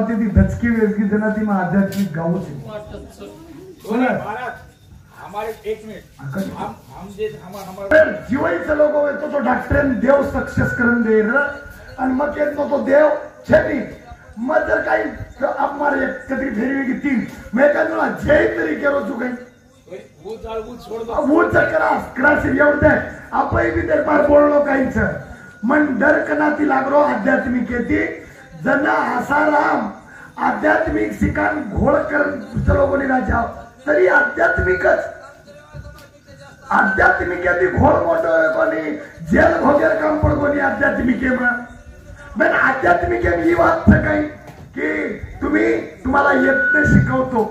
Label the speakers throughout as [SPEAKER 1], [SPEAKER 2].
[SPEAKER 1] ती धचकी वेगळी जण ती मग आध्यात्मिक गाऊच
[SPEAKER 2] हमारे एक मिनट हम
[SPEAKER 1] जीवाईचं लोक येतो तो डॉक्टर देव सक्सेस करून दे आणि मग येत तो देव छेनी मग जर काही अपमार कधी फेरवी की तीन मैं कहूँ जय तरी केलो तू काही वो क्रास एवढं आपण बी ते पार बोललो काहीच मन डर कनाती लागलो आध्यात्मिक येते जना आसाराम आध्यात्मिक शिकान घोळ करून लोकांनी राजा तरी आध्यात्मिकच आध्यात्मिक येते घोळ मोठं कोणी जेल भोगेर काम पण कोणी आध्यात्मिक पण आध्यात्मिक ही वाट काही की तुम्हाला येत शिकवतो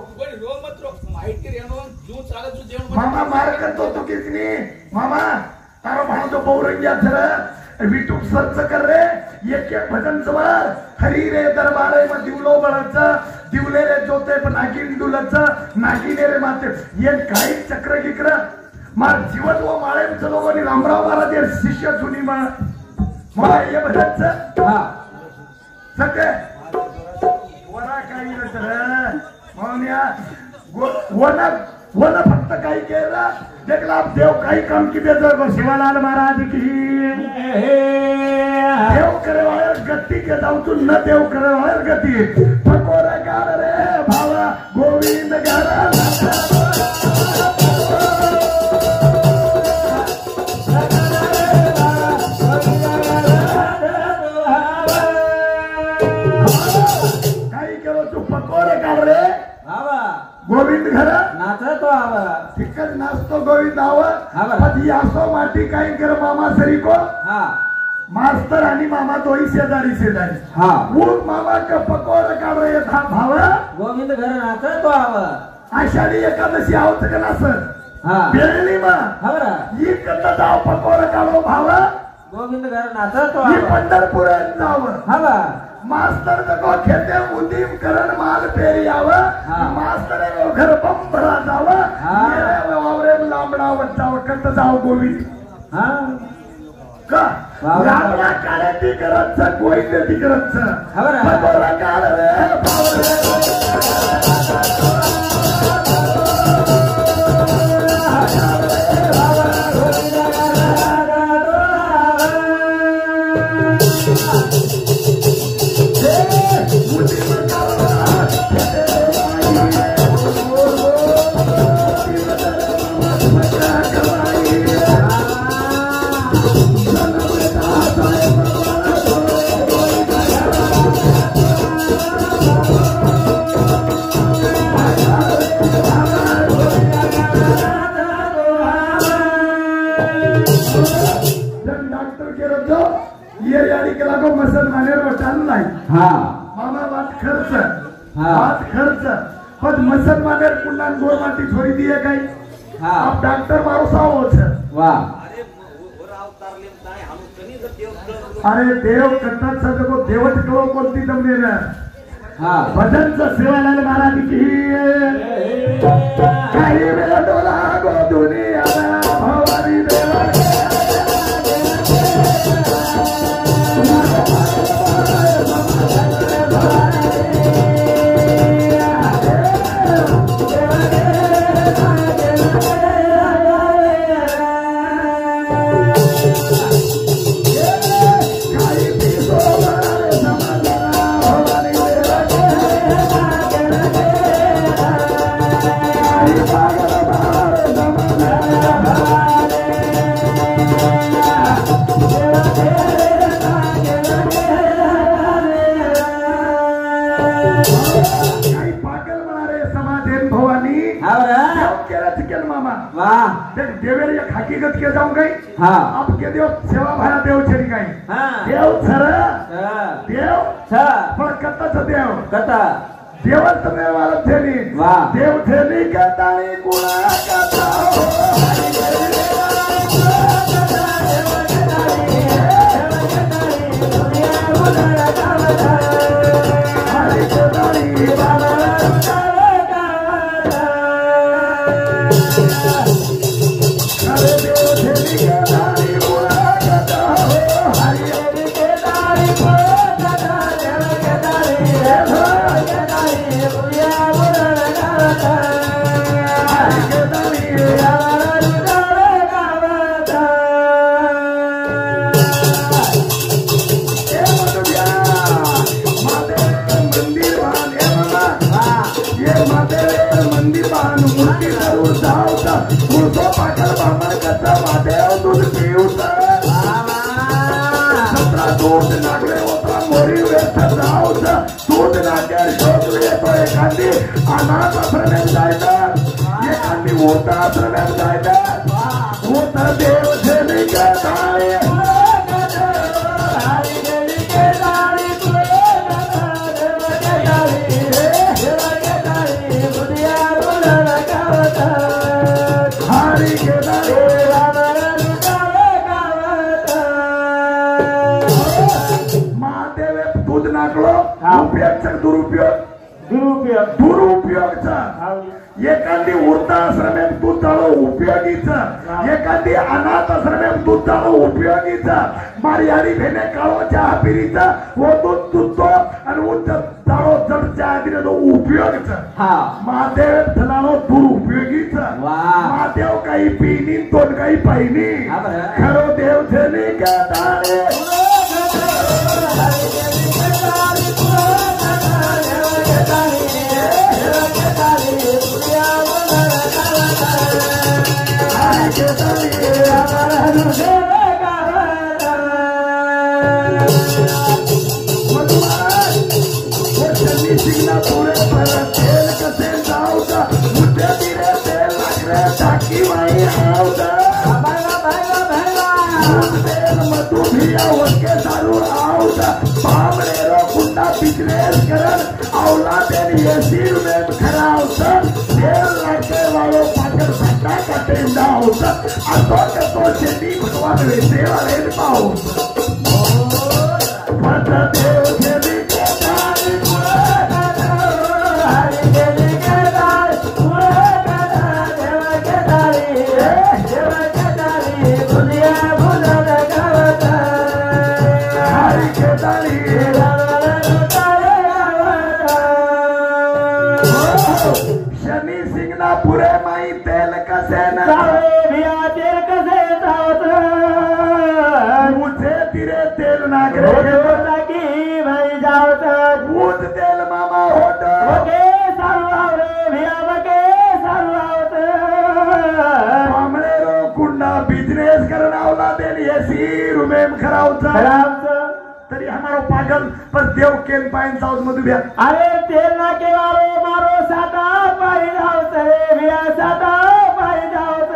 [SPEAKER 1] मामा मार करतो तो किसने मामा तारा भाणो पौरंग्या जरा विटू सर्च कर रे एक एक भजन सवार हरी रे दरबारे में दिवलो बळाचा दिवले रे जोते पण नागिन दुलचा नागिने रे माते ये काही चक्र गिक्र मार जीवन व माळे लोकांनी रामराव महाराज शिष्य जुनी मला ये भजनच हा सगळे वरा काही नसर वन फक्त काही केलं देखला देव काही काम की जर शिवालाल महाराज की देव करे वायर गति के जाऊ तू न देव करे वायर गति फकोर गार रे भावा गोविंद गार काही केलो तू फकोर गार रे गोविंद घर
[SPEAKER 3] नाचतो आवा
[SPEAKER 1] तिकड नाचतो गोविंद आवा असो माटी काही कर मामा सरी को
[SPEAKER 3] हा
[SPEAKER 1] मास्तर आणि मामा दोही शेजारी
[SPEAKER 3] हा
[SPEAKER 1] ऊन मामा का पकोर काढ रे था भाव
[SPEAKER 3] गोविंद घर नाचतो आवा
[SPEAKER 1] आषाढी एकादशी आवत का नाच
[SPEAKER 3] हा
[SPEAKER 1] बेळली मा
[SPEAKER 3] हवरा
[SPEAKER 1] ही कदा जाव पकोर काढो भाव
[SPEAKER 3] गोविंद घर नाचतो
[SPEAKER 1] ही
[SPEAKER 3] आवा
[SPEAKER 1] पंढरपूर जाव
[SPEAKER 3] हवा
[SPEAKER 1] मास्तर को खेते उदीम करण माल पेरी आव मास्तर घर बंबरा जाव मेरे वावरे लांबडा वचाव कत जाव गोविंद
[SPEAKER 3] हा
[SPEAKER 1] का लांबडा काळे ती करत गोविंद ती करत
[SPEAKER 3] हवरा
[SPEAKER 1] पकोरा काढ रे भावरे पण मुसलमानेर पुन्हा गोर माटी छोड़ी दिए काही आप डॉक्टर मारो सावो छे
[SPEAKER 3] वाह
[SPEAKER 1] अरे देव कथा सजको देवच कळो कोणती तमने ना
[SPEAKER 3] हा
[SPEAKER 1] भजनचं सेवालाल महाराज की काही वेळा डोला गो दुनिया भवानी देवा देवेर एक हकीकत के जाऊं गई
[SPEAKER 3] हाँ
[SPEAKER 1] अब के देव सेवा भाया देव चली गई
[SPEAKER 3] हाँ
[SPEAKER 1] देव छर देव
[SPEAKER 3] छ
[SPEAKER 1] पर कत्ता छ देव
[SPEAKER 3] कता
[SPEAKER 1] देवत में वाला थेली
[SPEAKER 3] वाह
[SPEAKER 1] देव थेली का दानी गुणा कथा
[SPEAKER 4] Yeah.
[SPEAKER 1] ये महादेव मंदिर बांधून मूर्ती करून जाऊचा पुढचं पाकल बामण कसं महादेव दूध पिऊचं सतरा दूध नागले होता मोरी व्यर्थ जाऊचं दूध नागेल शोध येतो एखादी अनाथ आश्रमात जायचं एखादी होता आश्रमात जायचं होत देव झेली गदाळे दुरुपयोगचा एखादी वृद्धाश्रमात दूध जाणं उपयोगीचं एखादी अनाथ आश्रमात दूध जाणं उपयोगीचं मारियाडी भेने काळोच्या हापिरीचा व दूध दुधतो आणि उच्च जाणो जडच्या आधीने उपयोगीचं महादेव झालं दुरुपयोगीचं महादेव काही पिनी तोंड काही पाहिनी खरो देव झाले का तारे शनी सिंगना पुरे माई तेल कसे मुझे तिरे तेल नागरे भाई जावत मुझ तेल मामा होत कुंडा बिजनेस करना तेल ये सीर में खराब तरी हमारो पागल पर देव केन पाइन साउथ मधुबिया अरे तेल ना के मारो साता पाई जावत रे बिया साता पाई जावत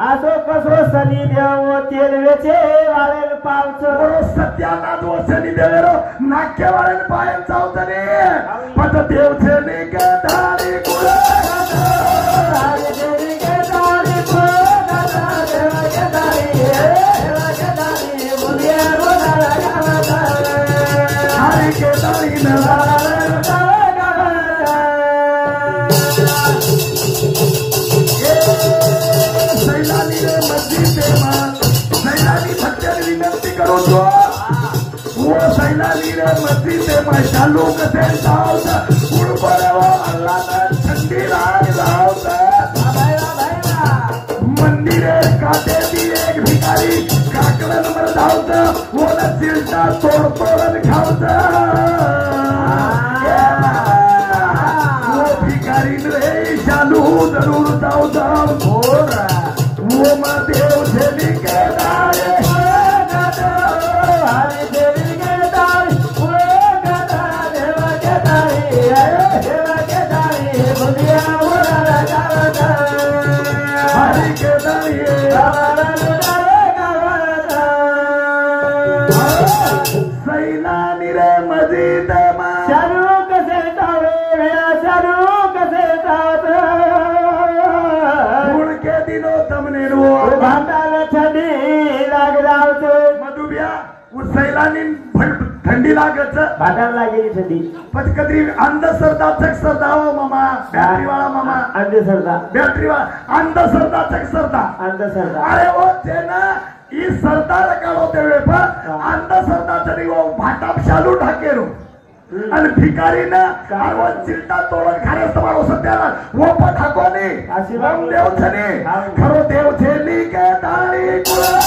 [SPEAKER 1] आसो कसो सनी देव तेल वेचे वाले पावच बरो सत्यानाथ वो सनी देवेरो नाके वाले पाइन साउथ रे पत देव छे के दारी कुला दारी देवी के दारी कुला देव के दारी के दारी बोलिए के दारी सैलानी रे मस्जिद सैलानी भक्तन विनंती करो तो वो सैलानी रे मस्जिद में चालू कसे जाओ गुड़ पर अल्लाह ने ठंडी राग जाओ मंदिर काटे दी एक भिखारी काकड़ा नंबर जाओ वो न चिलता तोड़ तोड़न खाओ वो भिखारी रे चालू जरूर जाओ वो माँ देव झेली के दारे हरि के दारे सैलानी रे मस्जिद शारू कसे तावे शारू कसे तावे गुण के दिनों तमने रो भाताल ठंडी लाग जावत मधुबिया वो सैलानी ठंडी लागत भाताल लागे ठंडी पण कधी अंधश्रद्धा चक्सरदा हो मामा बॅटरी वाला मामा अंधश्रद्धा बॅटरी वाला अंधश्रद्धा चक्सरदा अंधश्रद्धा अरे वो तेना ई सरदार काढो तेवे पण अंधश्रद्धा तरी वो भाटा चालू ढाकेरो आणि भिकारी ना आवाज चिलता तोडून खारे तुम्हाला सध्याला वो पण ठाकोने मग देव छने खरो देव छेली के दारी कुळा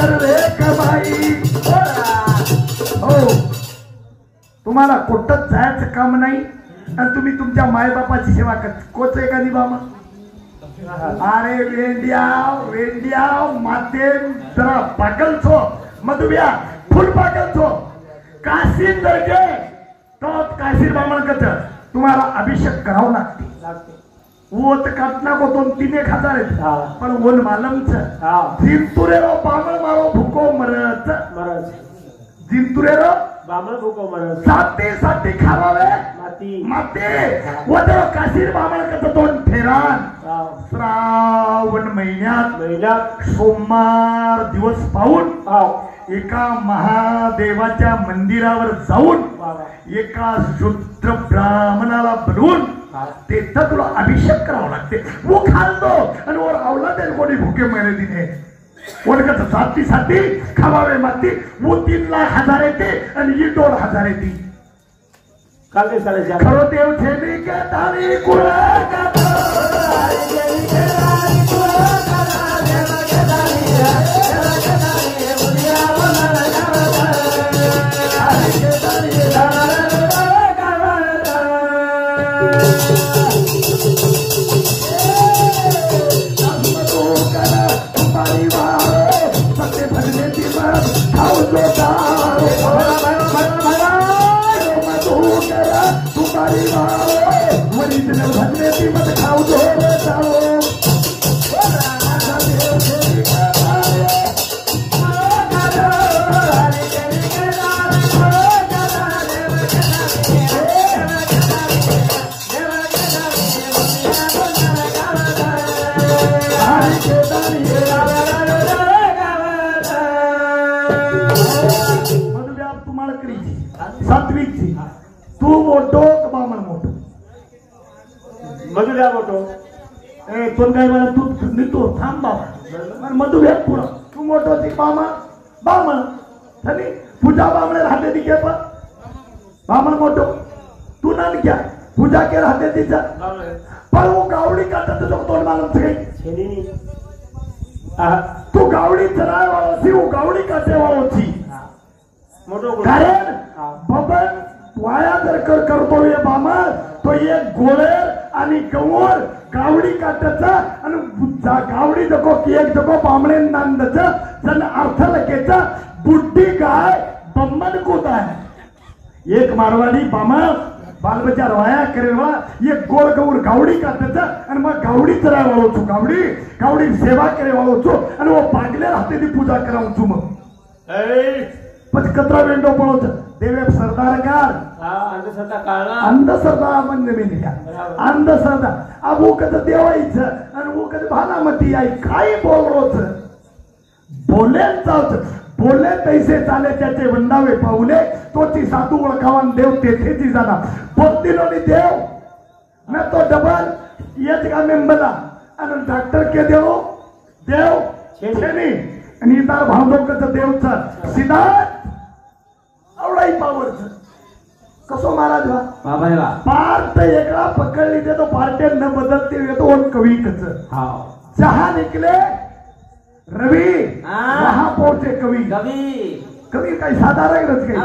[SPEAKER 1] कर रे कमाई. हो तुम्हाला कुठंच जायचं काम नाही आणि तुम्ही तुमच्या मायबापाची सेवा करता. कोच आहे का निभामा? अरे वेंडिया माते जरा पागल छो मधुबिया फुल पागल छो. काशीर दर्गे तो काशीर बामण कच तुम्हाला अभिषेक करावं लागते. वो तर काटना को 2-3-1 हजार आहे पण ओन मालमच जिंतुरेरो बामण मारो भुको मरत जिंतुरेरो
[SPEAKER 3] बामण भुको मरत
[SPEAKER 1] साठी खावावे माते वो तर काशीर बामण कच 2 फेरान श्रावण महिन्यात सोमवार दिवस पाहून एका महादेवाच्या मंदिरावर जाऊन एका शूद्र ब्राह्मणाला बोलवून तिथं तुला अभिषेक करावा लागते. वो खाल दो आणि वर आवला ते कोणी भुके मेले दिने कोणकत साठी खावावे माती. वो 3,00,000 येते आणि ही 2,000 येते. खरो देव ठेवी के तारी सात्विकची तू मोठो बामण मोठो मधुऱ्या मोठो ए तो काय मला तू नितो थांब बाबा मधुऱ्या पुढं तू मोठो ती बामण झाली पूजा बामण राहते ती पण बामण मोठो तू ना घ्या पूजा के राहते तिचा पण वो गावडी काढत तुझं तोंड मालूम सगळे तू गावडी चराय वाळोची वो गावडी काटे वाळोची कारण बबन वाया जर करतो ये बामा तो एक गोळेर आणि गवोर गावडी काटायचा आणि गावडी जको की एक जको बामणे नांदचा जन अर्थ लकेचा बुड्ढी गाय बम्मन कोता है. एक मारवाडी बामा बाल बच्चा वाया करे वाला ये गोळ गौर गावडी काटायचा आणि मग गावडी चराय वाळो छु गावडी सेवा करे वाळो छु आणि वो पागले राहते ती पूजा करावं छु मग પછી કતરા વેંડો પડો છે દેવે સરદાર કાર અંધશ્રદ્ધા म्हणजे मी अंधश्रद्धा अब वो कधी देवायचं आणि वो कधी भानामती आई काय बोलरोच बोले तैसे चाले त्याचे वंदावे पाऊले तोची साधू ओळखावान देव तेथेची जाणा बोलतीलो नि देव न तो डबल येच का मेंबला आणि डॉक्टर के देव छेनी आणि तार भावलोकचं देवचा सिद्धार्थ आवडाई पावरच कसो महाराज वा पार्ट एकला पकडली ते तो पार्टे न बदलते येतो कवी कच जहा निकले रवी वहां पहुंचे कवी काही साधारणच काही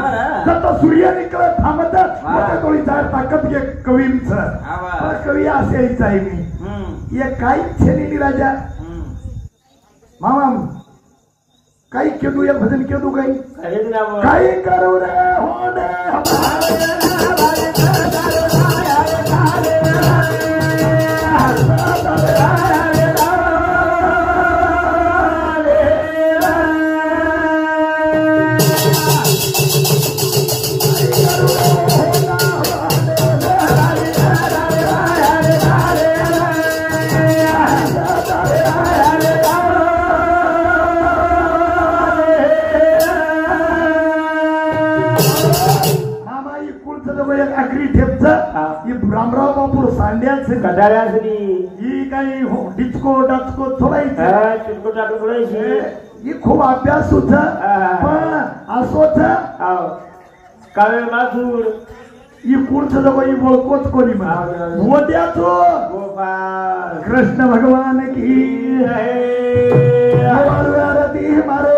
[SPEAKER 1] जर तो सूर्य निकले थांबत थोडी जाड ताकद घे कवींच कवी असे आहे मी ये काहीच छेनी राजा मामा काही केदू या भजन केदू काही करू रे होणे रामराव बापूर सांड्याच गडाळ्यासनी ही काही डिचको डचको थोडायची चिटको टाकून थोडायची ही खूप अभ्यास होता पण असोच काळे माथूर ही पुढचं जवळ ही बोळकोच कोणी मोद्याचो कृष्ण भगवान की आरती मारो